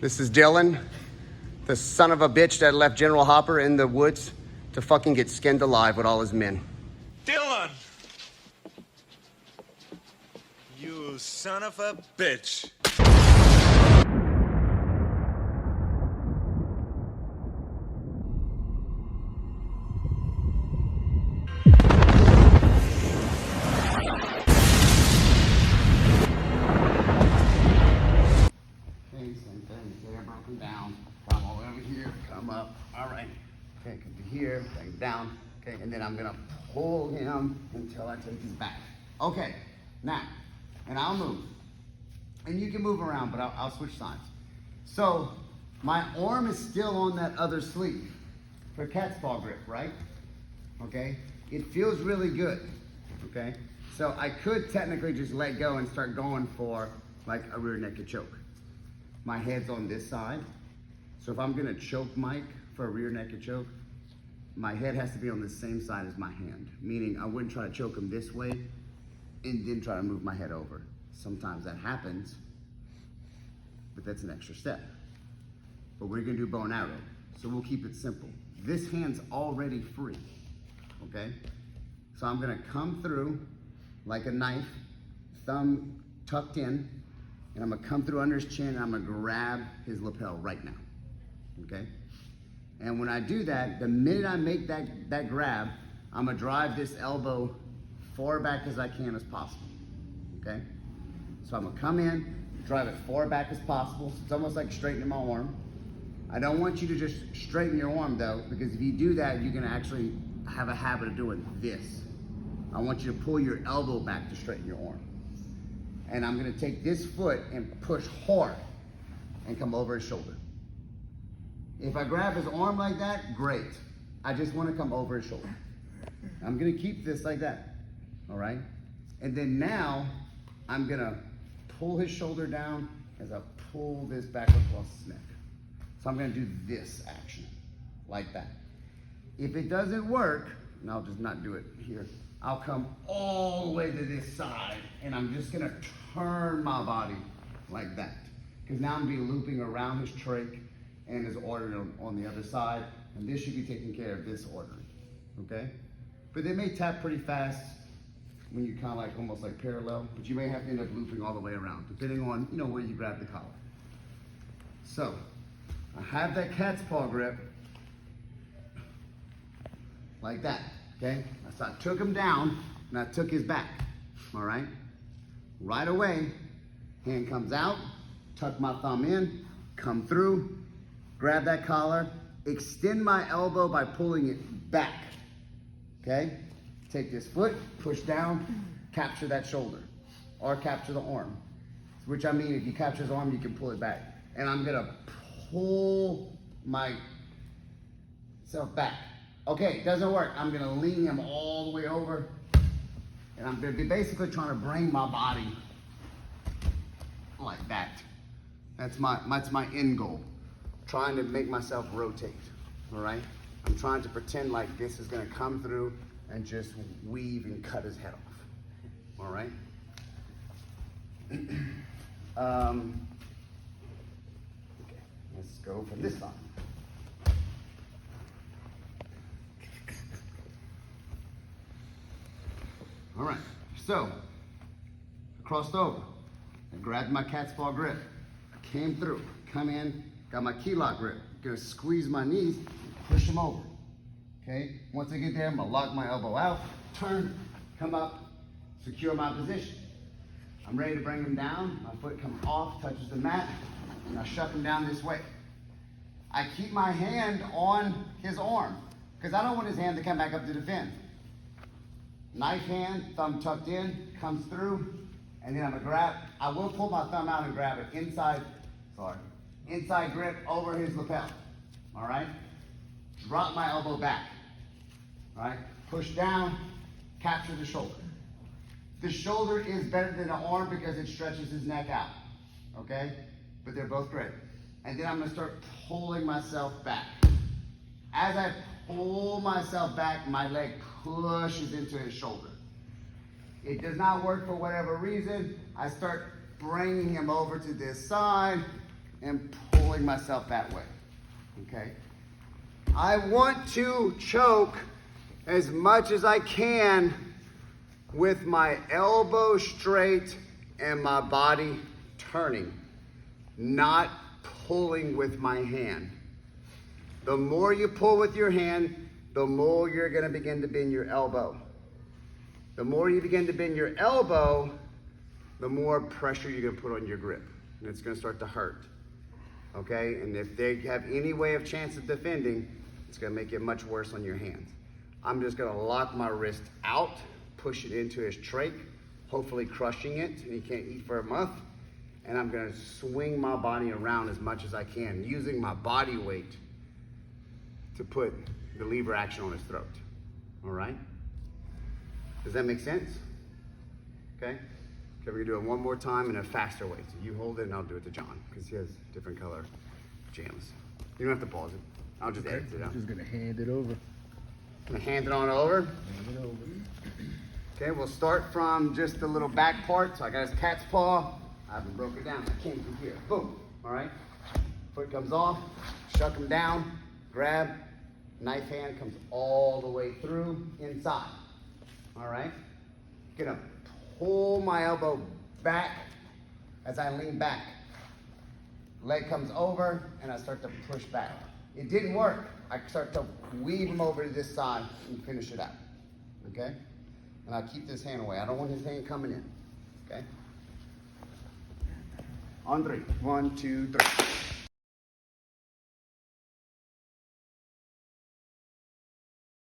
This is Dylan, the son of a bitch that left General Hopper in the woods to fucking get skinned alive with all his men. Dylan! You son of a bitch. Down, come all over here, come up, all right, okay, come to here, bring down, okay, and then I'm gonna pull him until I take his back. Okay, now, and I'll move, and you can move around, but I'll switch sides. So, my arm is still on that other sleeve for cat's paw grip, right? Okay, it feels really good, okay? So I could technically just let go and start going for like a rear naked choke. My head's on this side. So if I'm gonna choke Mike for a rear naked choke, my head has to be on the same side as my hand. Meaning I wouldn't try to choke him this way and then try to move my head over. Sometimes that happens, but that's an extra step. But we're gonna do bow and arrow. So we'll keep it simple. This hand's already free, okay? So I'm gonna come through like a knife, thumb tucked in, and I'm gonna come through under his chin and I'm gonna grab his lapel right now, okay? And when I do that, the minute I make that grab, I'm gonna drive this elbow far back as I can as possible, okay? So I'm gonna come in, drive it far back as possible. So it's almost like straightening my arm. I don't want you to just straighten your arm though, because if you do that, you're gonna actually have a habit of doing this. I want you to pull your elbow back to straighten your arm. And I'm gonna take this foot and push hard and come over his shoulder. If I grab his arm like that, great. I just wanna come over his shoulder. I'm gonna keep this like that, all right? And then now, I'm gonna pull his shoulder down as I pull this back across his neck. So I'm gonna do this action, like that. If it doesn't work, and I'll just not do it here, I'll come all the way to this side and I'm just gonna turn my body like that. Because now I'm gonna be looping around his trach and his artery on the other side, and this should be taking care of this artery, okay? But they may tap pretty fast when you kind of like almost like parallel, but you may have to end up looping all the way around, depending on, you know, where you grab the collar. So, I have that cat's paw grip like that. Okay, so I took him down and I took his back, all right? Right away, hand comes out, tuck my thumb in, come through, grab that collar, extend my elbow by pulling it back, okay? Take this foot, push down, capture that shoulder, or capture the arm. Which I mean, if you capture his arm, you can pull it back. And I'm gonna pull myself back. Okay, it doesn't work. I'm gonna lean him all the way over, and I'm gonna be basically trying to bring my body like that. That's my end goal. Trying to make myself rotate, all right? I'm trying to pretend like this is gonna come through and just weave and cut his head off, all right? Okay, let's go from this side. All right, so I crossed over. I grabbed my cat's paw grip. I came through, come in, got my key lock grip. Gonna squeeze my knees, push them over. Okay, once I get there, I'm gonna lock my elbow out, turn, come up, secure my position. I'm ready to bring him down. My foot comes off, touches the mat, and I shove him down this way. I keep my hand on his arm, because I don't want his hand to come back up to defend. Knife hand, thumb tucked in, comes through, and then I'm gonna grab, I will pull my thumb out and grab it inside grip over his lapel, all right? Drop my elbow back, all right? Push down, capture the shoulder. The shoulder is better than the arm because it stretches his neck out, okay? But they're both great. And then I'm gonna start pulling myself back. As I pull myself back, my leg pushes into his shoulder. It does not work for whatever reason. I start bringing him over to this side and pulling pulling myself that way, okay? I want to choke as much as I can with my elbow straight and my body turning, not pulling with my hand. The more you pull with your hand, the more you're gonna begin to bend your elbow. The more you begin to bend your elbow, the more pressure you're gonna put on your grip, and it's gonna start to hurt, okay? And if they have any way of chance of defending, it's gonna make it much worse on your hands. I'm just gonna lock my wrist out, push it into his trach, hopefully crushing it, and he can't eat for a month. And I'm gonna swing my body around as much as I can, using my body weight to put the lever action on his throat, all right? Does that make sense? Okay? Okay, we're gonna do it one more time in a faster way. So you hold it and I'll do it to John, because he has different color jams. You don't have to pause it. I'll just edit it out. I'm just gonna hand it over. Gonna hand it on over. Hand it over. Okay, we'll start from just the little back part. So I got his cat's paw. I haven't broken it down. I came from here. Boom. All right. Foot comes off. Shuck him down. Grab. Knife hand comes all the way through inside. All right. Gonna pull my elbow back as I lean back. Leg comes over and I start to push back. It didn't work. I start to weave him over to this side and finish it out. Okay? And I'll keep this hand away. I don't want his hand coming in. Okay? On three. 1, 2, 3.